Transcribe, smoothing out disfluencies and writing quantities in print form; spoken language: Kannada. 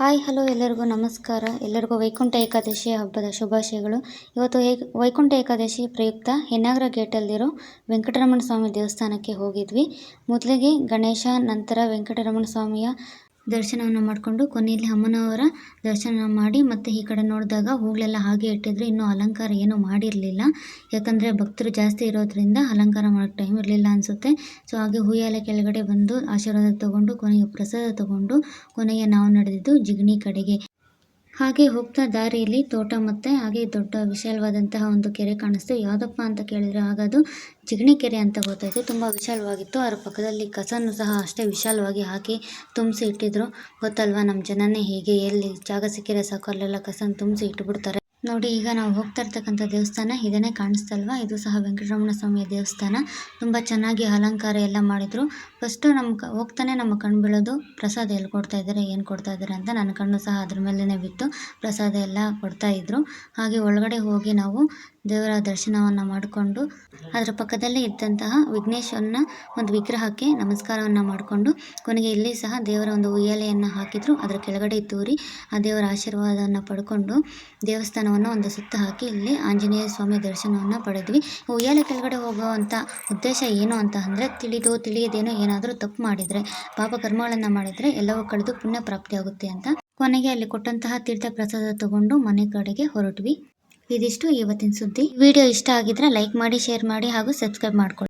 ಹಾಯ್ ಹಲೋ ಎಲ್ಲರಿಗೂ ನಮಸ್ಕಾರ. ಎಲ್ಲರಿಗೂ ವೈಕುಂಠ ಏಕಾದಶಿ ಹಬ್ಬದ ಶುಭಾಶಯಗಳು. ಇವತ್ತು ವೈಕುಂಠ ಏಕಾದಶಿ ಪ್ರಯುಕ್ತ ಹೆನ್ನಾಗರ ಗೇಟಲ್ಲಿರೋ ವೆಂಕಟರಮಣ ಸ್ವಾಮಿ ದೇವಸ್ಥಾನಕ್ಕೆ ಹೋಗಿದ್ವಿ. ಮೊದಲಿಗೆ ಗಣೇಶ, ನಂತರ ವೆಂಕಟರಮಣ ಸ್ವಾಮಿಯ ದರ್ಶನವನ್ನು ಮಾಡಿಕೊಂಡು ಕೊನೆಯಲ್ಲಿ ಅಮ್ಮನವರ ದರ್ಶನ ಮಾಡಿ ಮತ್ತೆ ಈ ಕಡೆ ನೋಡಿದಾಗ ಹೂಗಳೆಲ್ಲ ಹಾಗೆ ಇಟ್ಟಿದ್ರು. ಇನ್ನೂ ಅಲಂಕಾರ ಏನೂ ಮಾಡಿರಲಿಲ್ಲ, ಯಾಕಂದರೆ ಭಕ್ತರು ಜಾಸ್ತಿ ಇರೋದ್ರಿಂದ ಅಲಂಕಾರ ಮಾಡೋಕ್ಕೆ ಟೈಮ್ ಇರಲಿಲ್ಲ ಅನಿಸುತ್ತೆ. ಸೊ ಹಾಗೆ ಹೂಯಾಲೆ ಕೆಳಗಡೆ ಬಂದು ಆಶೀರ್ವಾದ ತಗೊಂಡು ಕೊನೆಗೆ ಪ್ರಸಾದ ತಗೊಂಡು ಕೊನೆಗೆ ನಾವು ನಡೆದಿದ್ದು ಜಿಗಣಿ ಕಡೆಗೆ. ಹಾಗೆ ಹೋಗ್ತಾ ದಾರಿಯಲ್ಲಿ ತೋಟ ಮತ್ತು ಹಾಗೆ ದೊಡ್ಡ ವಿಶಾಲವಾದಂತಹ ಒಂದು ಕೆರೆ ಕಾಣಿಸ್ತು. ಯಾವುದಪ್ಪ ಅಂತ ಕೇಳಿದರೆ ಆಗ ಜಿಗಣಿ ಕೆರೆ ಅಂತ ಗೊತ್ತಾಯಿತು. ತುಂಬ ವಿಶಾಲವಾಗಿತ್ತು. ಅದರ ಪಕ್ಕದಲ್ಲಿ ಕಸನೂ ಸಹ ಅಷ್ಟೇ ವಿಶಾಲವಾಗಿ ಹಾಕಿ ತುಂಬಿಸಿ ಇಟ್ಟಿದ್ರು. ಗೊತ್ತಲ್ವಾ ನಮ್ಮ ಜನನೇ ಹೀಗೆ, ಎಲ್ಲಿ ಜಾಗ ಸಿಕ್ಕಿದ್ರೆ ಸಾಕು ಅಲ್ಲೆಲ್ಲ ಕಸನ ತುಂಬಿಸಿ ಇಟ್ಬಿಡ್ತಾರೆ. ನೋಡಿ, ಈಗ ನಾವು ಹೋಗ್ತಾ ಇರ್ತಕ್ಕಂಥ ದೇವಸ್ಥಾನ ಇದನ್ನೇ ಕಾಣಿಸ್ತಲ್ವಾ, ಇದು ಸಹ ವೆಂಕಟರಮಣ ಸ್ವಾಮಿಯ ದೇವಸ್ಥಾನ. ತುಂಬ ಚೆನ್ನಾಗಿ ಅಲಂಕಾರ ಎಲ್ಲ ಮಾಡಿದರು. ಫಸ್ಟು ಹೋಗ್ತಾನೆ ನಮ್ಮ ಕಣ್ಣು ಬೀಳೋದು ಪ್ರಸಾದ ಎಲ್ಲಿ ಕೊಡ್ತಾ ಇದ್ದಾರೆ, ಏನು ಕೊಡ್ತಾ ಇದ್ದಾರೆ ಅಂತ. ನನ್ನ ಕಣ್ಣು ಸಹ ಅದ್ರ ಮೇಲೇ ಬಿತ್ತು. ಪ್ರಸಾದ ಎಲ್ಲ ಕೊಡ್ತಾಯಿದ್ರು. ಹಾಗೆ ಒಳಗಡೆ ಹೋಗಿ ನಾವು ದೇವರ ದರ್ಶನವನ್ನು ಮಾಡಿಕೊಂಡು ಅದರ ಪಕ್ಕದಲ್ಲೇ ಇದ್ದಂತಹ ವಿಘ್ನೇಶ್ವರನ ಒಂದು ವಿಗ್ರಹಕ್ಕೆ ನಮಸ್ಕಾರವನ್ನು ಮಾಡಿಕೊಂಡು ಕೊನೆಗೆ ಇಲ್ಲಿ ಸಹ ದೇವರ ಒಂದು ಉಯ್ಯಾಲೆಯನ್ನು ಹಾಕಿದ್ರು. ಅದರ ಕೆಳಗಡೆ ತೂರಿ ಆ ದೇವರ ಆಶೀರ್ವಾದವನ್ನು ಪಡ್ಕೊಂಡು ದೇವಸ್ಥಾನವನ್ನು ಒಂದು ಸುತ್ತ ಹಾಕಿ ಇಲ್ಲಿ ಆಂಜನೇಯ ಸ್ವಾಮಿ ದರ್ಶನವನ್ನು ಪಡೆದ್ವಿ. ಉಯ್ಯಾಲೆ ಕೆಳಗಡೆ ಹೋಗುವಂಥ ಉದ್ದೇಶ ಏನು ಅಂತ ಅಂದರೆ ತಿಳಿಯದೇನೋ ಏನಾದರೂ ತಪ್ಪು ಮಾಡಿದರೆ, ಪಾಪ ಕರ್ಮಗಳನ್ನು ಮಾಡಿದರೆ ಎಲ್ಲವೂ ಕಳೆದು ಪುಣ್ಯ ಪ್ರಾಪ್ತಿಯಾಗುತ್ತೆ ಅಂತ. ಕೊನೆಗೆ ಅಲ್ಲಿ ಕೊಟ್ಟಂತಹ ತೀರ್ಥ ಪ್ರಸಾದ ತಗೊಂಡು ಮನೆ ಕಡೆಗೆ ಹೊರಟ್ವಿ. ಇದಿಷ್ಟು ಇವತ್ತಿನ ಸುದ್ದಿ. ವಿಡಿಯೋ ಇಷ್ಟ ಆಗಿದ್ರೆ ಲೈಕ್ ಮಾಡಿ, ಶೇರ್ ಮಾಡಿ ಹಾಗೂ ಸಬ್ಸ್ಕ್ರೈಬ್ ಮಾಡ್ಕೊಳ್ಳಿ.